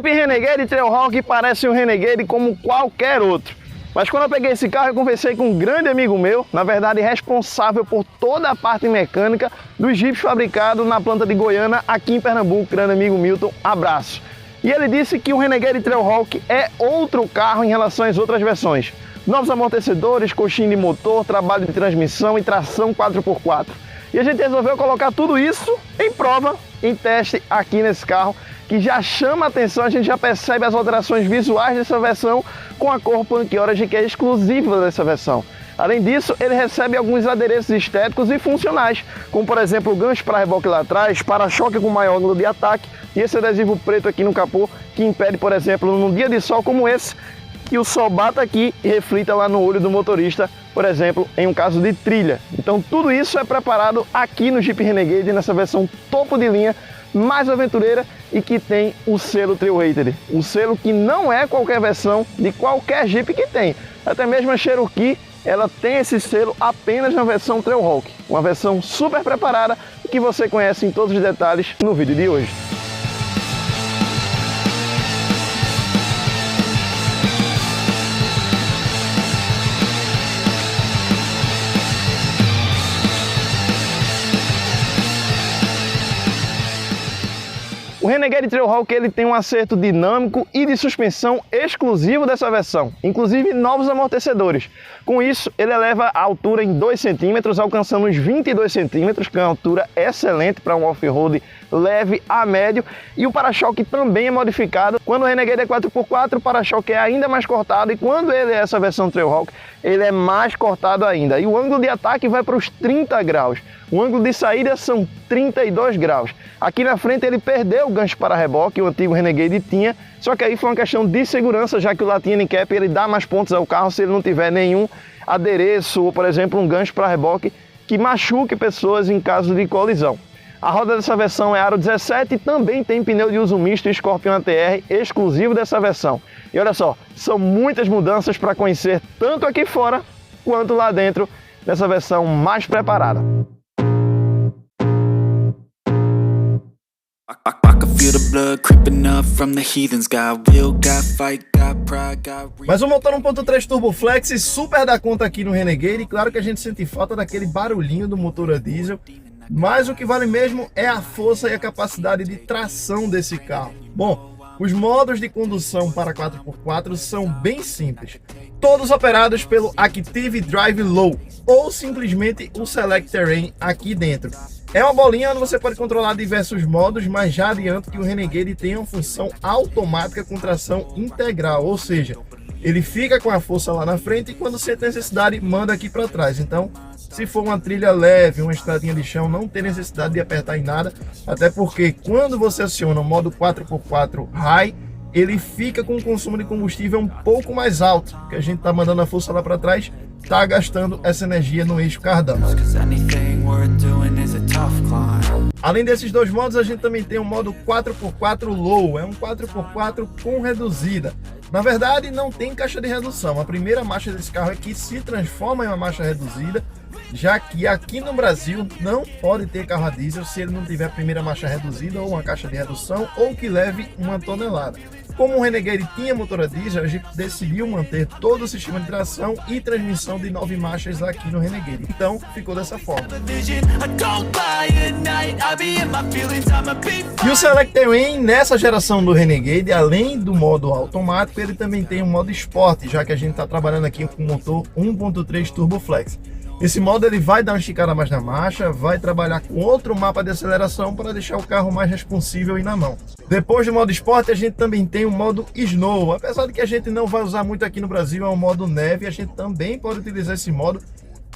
Jeep Renegade Trailhawk parece um Renegade como qualquer outro. Mas quando eu peguei esse carro, eu conversei com um grande amigo meu, na verdade responsável por toda a parte mecânica dos Jeeps fabricados na planta de Goiânia, aqui em Pernambuco, grande amigo Milton, abraço. E ele disse que o Renegade Trailhawk é outro carro em relação às outras versões. Novos amortecedores, coxinha de motor, trabalho de transmissão e tração 4x4. E a gente resolveu colocar tudo isso em prova, em teste aqui nesse carro, que já chama a atenção, a gente já percebe as alterações visuais dessa versão com a cor Punk Orange, que é exclusiva dessa versão. Além disso, ele recebe alguns adereços estéticos e funcionais, como por exemplo o gancho para reboque lá atrás, para-choque com maior ângulo de ataque e esse adesivo preto aqui no capô, que impede, por exemplo, num dia de sol como esse, que o sol bata aqui e reflita lá no olho do motorista, por exemplo, em um caso de trilha. Então tudo isso é preparado aqui no Jeep Renegade, nessa versão topo de linha, mais aventureira e que tem o selo Trailrated. Um selo que não é qualquer versão de qualquer Jeep que tem. Até mesmo a Cherokee, ela tem esse selo apenas na versão Trailhawk. Uma versão super preparada e que você conhece em todos os detalhes no vídeo de hoje. O Renegade Trailhawk ele tem um acerto dinâmico e de suspensão exclusivo dessa versão, inclusive novos amortecedores. Com isso, ele eleva a altura em 2 centímetros, alcançando os 22 centímetros, que é uma altura excelente para um off-road leve a médio. E o para-choque também é modificado. Quando o Renegade é 4x4, o para-choque é ainda mais cortado, e quando ele é essa versão Trailhawk, ele é mais cortado ainda. E o ângulo de ataque vai para os 30 graus. O ângulo de saída são 32 graus. Aqui na frente ele perdeu o gancho para reboque, o antigo Renegade tinha, só que aí foi uma questão de segurança, já que o Latin Cap ele dá mais pontos ao carro se ele não tiver nenhum adereço ou, por exemplo, um gancho para reboque que machuque pessoas em caso de colisão. A roda dessa versão é aro 17 e também tem pneu de uso misto Scorpion ATR exclusivo dessa versão. E olha só, são muitas mudanças para conhecer tanto aqui fora quanto lá dentro dessa versão mais preparada. Mas o motor 1.3 Turbo Flex super dá conta aqui no Renegade. Claro que a gente sente falta daquele barulhinho do motor a diesel, mas o que vale mesmo é a força e a capacidade de tração desse carro. Bom, os modos de condução para 4x4 são bem simples, todos operados pelo Active Drive Low ou simplesmente o Select Terrain aqui dentro. É uma bolinha onde você pode controlar diversos modos, mas já adianto que o Renegade tem uma função automática com tração integral, ou seja, ele fica com a força lá na frente e quando sente necessidade manda aqui para trás. Então, se for uma trilha leve, uma estradinha de chão, não tem necessidade de apertar em nada, até porque quando você aciona o modo 4x4 High, ele fica com um consumo de combustível um pouco mais alto, que a gente está mandando a força lá para trás, está gastando essa energia no eixo cardão. Além desses dois modos, a gente também tem o modo 4x4 Low, é um 4x4 com reduzida. Na verdade, não tem caixa de redução, a primeira marcha desse carro é que se transforma em uma marcha reduzida, já que aqui no Brasil não pode ter carro a diesel se ele não tiver a primeira marcha reduzida ou uma caixa de redução ou que leve 1 tonelada. Como o Renegade tinha motor a diesel, a gente decidiu manter todo o sistema de tração e transmissão de 9 marchas aqui no Renegade. Então, ficou dessa forma. E o Select Terrain, nessa geração do Renegade, além do modo automático, ele também tem um modo Sport, já que a gente está trabalhando aqui com o motor 1.3 Turbo Flex. Esse modo ele vai dar uma esticada mais na marcha, vai trabalhar com outro mapa de aceleração para deixar o carro mais responsível e na mão. Depois do modo Sport, a gente também tem o modo Snow. Apesar de que a gente não vai usar muito aqui no Brasil, é o modo neve, a gente também pode utilizar esse modo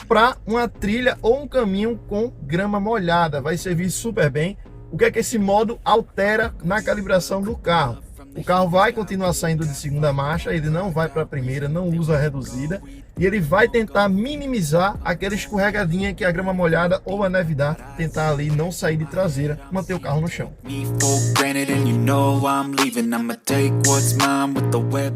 para uma trilha ou um caminho com grama molhada. Vai servir super bem. O que é que esse modo altera na calibração do carro? O carro vai continuar saindo de segunda marcha, ele não vai para a primeira, não usa a reduzida. E ele vai tentar minimizar aquela escorregadinha que a grama molhada ou a neve dá, tentar ali não sair de traseira, manter o carro no chão.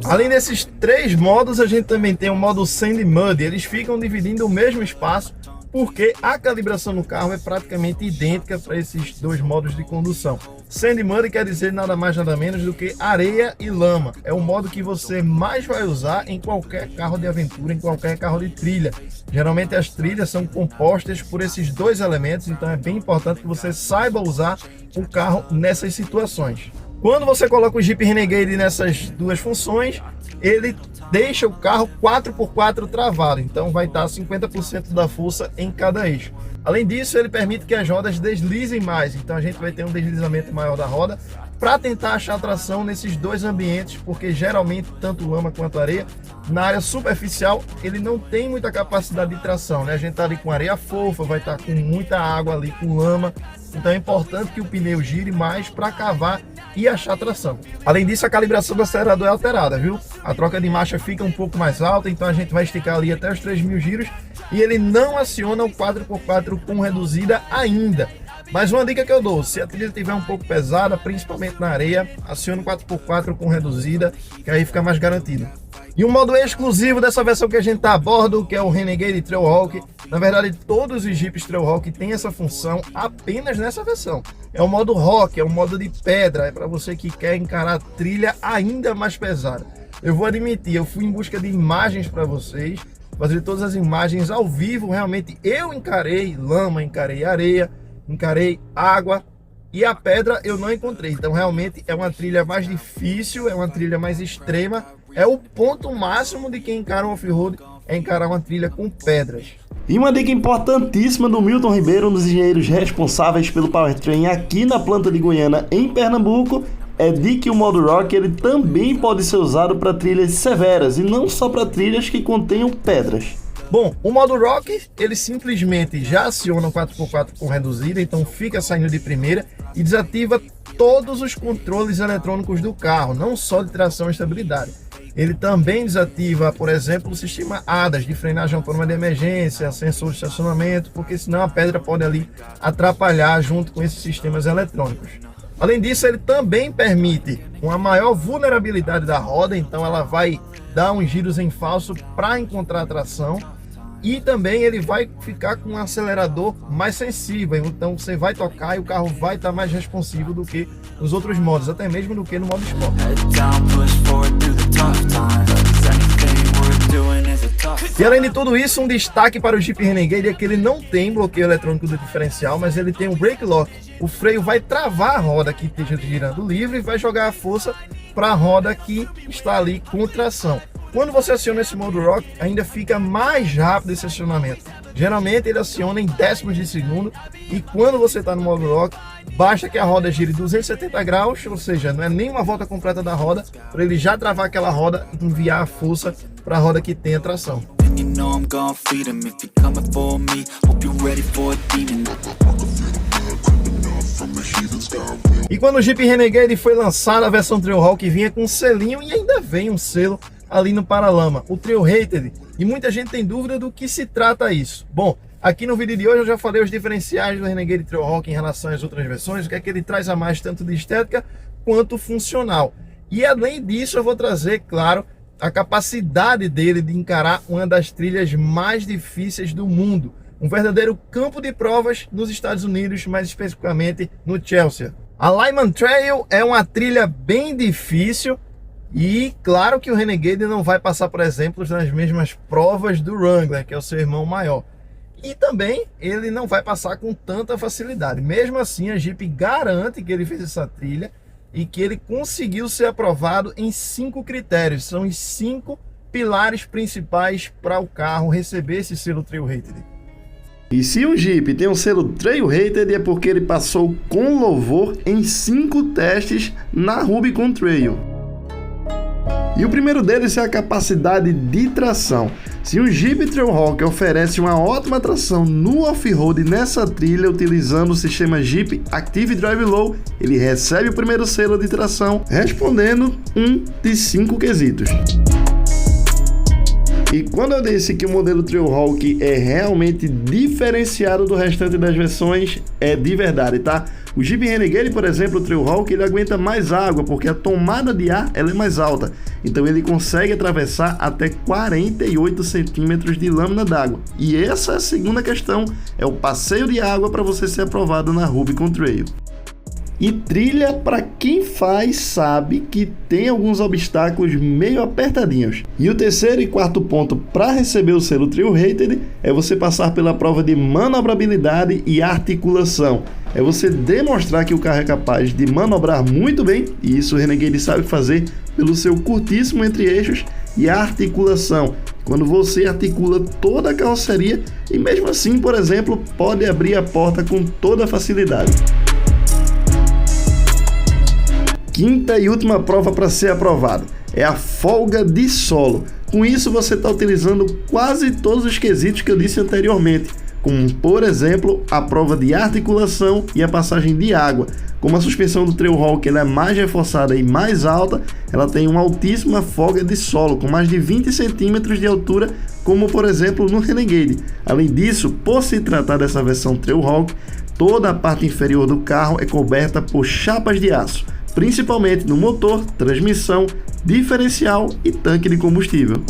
Além desses 3 modos, a gente também tem o modo Sand Mud. Eles ficam dividindo o mesmo espaço, porque a calibração no carro é praticamente idêntica para esses dois modos de condução. Sand Mud quer dizer nada mais nada menos do que areia e lama. É o modo que você mais vai usar em qualquer carro de aventura, em qualquer carro de trilha. Geralmente as trilhas são compostas por esses dois elementos, então é bem importante que você saiba usar o carro nessas situações. Quando você coloca o Jeep Renegade nessas duas funções, ele deixa o carro 4x4 travado, então vai estar 50% da força em cada eixo. Além disso, ele permite que as rodas deslizem mais, então a gente vai ter um deslizamento maior da roda para tentar achar tração nesses dois ambientes, porque geralmente tanto lama quanto areia, na área superficial, ele não tem muita capacidade de tração, né? A gente está ali com areia fofa, vai estar com muita água ali, com lama, então é importante que o pneu gire mais para cavar e achar tração. Além disso, a calibração do acelerador é alterada, viu? A troca de marcha fica um pouco mais alta, então a gente vai esticar ali até os 3.000 giros e ele não aciona o 4x4 com reduzida ainda. Mas uma dica que eu dou, se a trilha estiver um pouco pesada, principalmente na areia, acione o 4x4 com reduzida, que aí fica mais garantido. E um modo exclusivo dessa versão que a gente está a bordo, que é o Renegade Trailhawk. Na verdade, todos os Jeeps Trailhawk têm essa função apenas nessa versão. É o modo rock, é o modo de pedra, é para você que quer encarar a trilha ainda mais pesada. Eu vou admitir, eu fui em busca de imagens para vocês, fazer todas as imagens ao vivo. Realmente eu encarei lama, encarei areia, encarei água e a pedra eu não encontrei. Então realmente é uma trilha mais difícil, é uma trilha mais extrema. É o ponto máximo de quem encara um off-road, é encarar uma trilha com pedras. E uma dica importantíssima do Milton Ribeiro, um dos engenheiros responsáveis pelo powertrain aqui na planta de Goiânia, em Pernambuco, é de que o modo Rock ele também pode ser usado para trilhas severas e não só para trilhas que contenham pedras. Bom, o modo Rock, ele simplesmente já aciona o 4x4 com reduzida, então fica saindo de primeira e desativa todos os controles eletrônicos do carro, não só de tração e estabilidade. Ele também desativa, por exemplo, o sistema ADAS, de frenagem autônoma de emergência, sensor de estacionamento, porque senão a pedra pode ali atrapalhar junto com esses sistemas eletrônicos. Além disso, ele também permite uma maior vulnerabilidade da roda, então ela vai dar uns giros em falso para encontrar tração. E também ele vai ficar com um acelerador mais sensível, então você vai tocar e o carro vai estar mais responsivo do que nos outros modos, até mesmo do que no modo Sport. E além de tudo isso, um destaque para o Jeep Renegade é que ele não tem bloqueio eletrônico do diferencial, mas ele tem um brake lock. O freio vai travar a roda que esteja girando livre e vai jogar a força para a roda que está ali com tração. Quando você aciona esse modo Rock, ainda fica mais rápido esse acionamento. Geralmente ele aciona em décimos de segundo e quando você está no modo Rock, basta que a roda gire 270 graus, ou seja, não é nem uma volta completa da roda, para ele já travar aquela roda e enviar a força para a roda que tem a tração. E quando o Jeep Renegade foi lançado, a versão Trailhawk vinha com um selinho e ainda vem um selo ali no paralama, o Trailrated, e muita gente tem dúvida do que se trata isso. Bom, aqui no vídeo de hoje eu já falei os diferenciais do Renegade Trailhawk em relação às outras versões, o que é que ele traz a mais tanto de estética quanto funcional. E além disso eu vou trazer, claro, a capacidade dele de encarar uma das trilhas mais difíceis do mundo, um verdadeiro campo de provas nos Estados Unidos, mais especificamente no Chelsea. A Lyman Trail é uma trilha bem difícil e claro que o Renegade não vai passar, por exemplo, nas mesmas provas do Wrangler, que é o seu irmão maior. E também ele não vai passar com tanta facilidade. Mesmo assim, a Jeep garante que ele fez essa trilha e que ele conseguiu ser aprovado em 5 critérios. São os 5 pilares principais para o carro receber esse selo Trailrated. E se um Jeep tem um selo Trailrated é porque ele passou com louvor em 5 testes na Rubicon Trail. E o primeiro deles é a capacidade de tração. Se um Jeep Trailhawk oferece uma ótima tração no off-road nessa trilha utilizando o sistema Jeep Active Drive Low, ele recebe o primeiro selo de tração, respondendo um de 5 quesitos. E quando eu disse que o modelo Trailhawk é realmente diferenciado do restante das versões, é de verdade, tá? O Jeep Renegade, por exemplo, o Trailhawk, ele aguenta mais água porque a tomada de ar ela é mais alta. Então ele consegue atravessar até 48 centímetros de lâmina d'água. E essa é a segunda questão, é o passeio de água para você ser aprovado na Rubicon Trail. E trilha, para quem faz, sabe que tem alguns obstáculos meio apertadinhos. E o terceiro e quarto ponto para receber o selo Trail Rated é você passar pela prova de manobrabilidade e articulação. É você demonstrar que o carro é capaz de manobrar muito bem, e isso o Renegade sabe fazer pelo seu curtíssimo entre-eixos e articulação. Quando você articula toda a carroceria e mesmo assim, por exemplo, pode abrir a porta com toda facilidade. Quinta e última prova para ser aprovado é a folga de solo. Com isso você está utilizando quase todos os quesitos que eu disse anteriormente, como por exemplo a prova de articulação e a passagem de água. Como a suspensão do Trailhawk ela é mais reforçada e mais alta, ela tem uma altíssima folga de solo, com mais de 20 centímetros de altura, como por exemplo no Renegade. Além disso, por se tratar dessa versão Trailhawk, toda a parte inferior do carro é coberta por chapas de aço, principalmente no motor, transmissão, diferencial e tanque de combustível.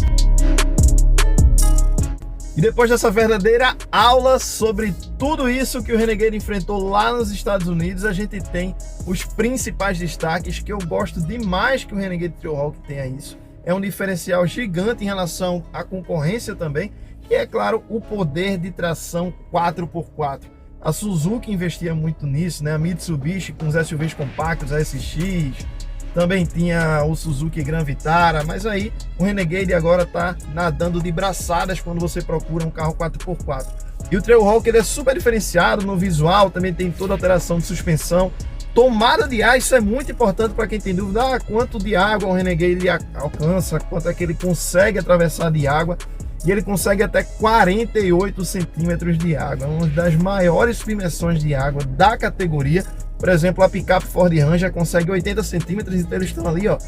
E depois dessa verdadeira aula sobre tudo isso que o Renegade enfrentou lá nos Estados Unidos, a gente tem os principais destaques, que eu gosto demais que o Renegade Trailhawk tenha isso. É um diferencial gigante em relação à concorrência também, e é claro, o poder de tração 4x4. A Suzuki investia muito nisso, né? A Mitsubishi com os SUVs compactos, a SX, também tinha o Suzuki Gran Vitara, mas aí o Renegade agora está nadando de braçadas quando você procura um carro 4x4. E o Trailhawk ele é super diferenciado no visual, também tem toda a alteração de suspensão, tomada de ar. Isso é muito importante para quem tem dúvida, quanto de água o Renegade alcança, quanto é que ele consegue atravessar de água. E ele consegue até 48 centímetros de água, uma das maiores submersões de água da categoria. Por exemplo, a picape Ford Ranger consegue 80 centímetros, então eles estão ali, ó,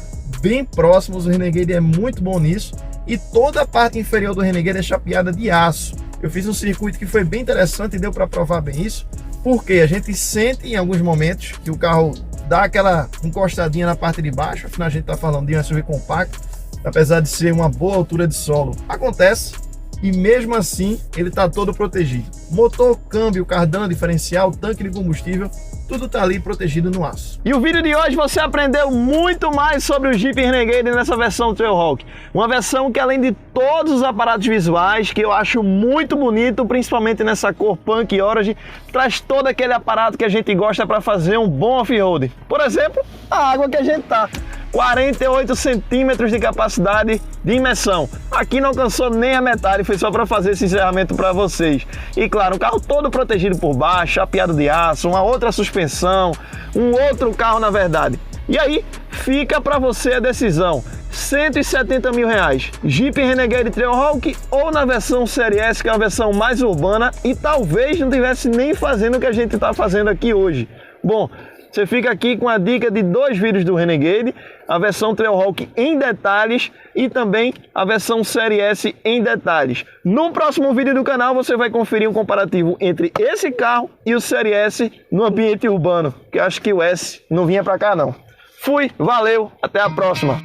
bem próximos. O Renegade é muito bom nisso. E toda a parte inferior do Renegade é chapeada de aço. Eu fiz um circuito que foi bem interessante e deu para provar bem isso, porque a gente sente em alguns momentos que o carro dá aquela encostadinha na parte de baixo. Afinal, a gente está falando de um SUV compacto, apesar de ser uma boa altura de solo, acontece, e mesmo assim ele está todo protegido. Motor, câmbio, cardan, diferencial, tanque de combustível, tudo está ali protegido no aço. E o vídeo de hoje você aprendeu muito mais sobre o Jeep Renegade nessa versão Trailhawk. Uma versão que, além de todos os aparatos visuais, que eu acho muito bonito, principalmente nessa cor Punk Orange, traz todo aquele aparato que a gente gosta para fazer um bom off-road. Por exemplo, a água que a gente tá. 48 centímetros de capacidade de imersão. Aqui não alcançou nem a metade, foi só para fazer esse encerramento para vocês. E claro, o carro todo protegido por baixo, chapeado de aço, uma outra suspensão, um outro carro na verdade. E aí fica para você a decisão. 170 mil reais, Jeep Renegade Trailhawk ou na versão Série S, que é a versão mais urbana e talvez não tivesse nem fazendo o que a gente está fazendo aqui hoje. Bom, você fica aqui com a dica de 2 vídeos do Renegade, a versão Trailhawk em detalhes e também a versão Série S em detalhes. No próximo vídeo do canal você vai conferir um comparativo entre esse carro e o Série S no ambiente urbano, que eu acho que o S não vinha pra cá não. Fui, valeu, até a próxima!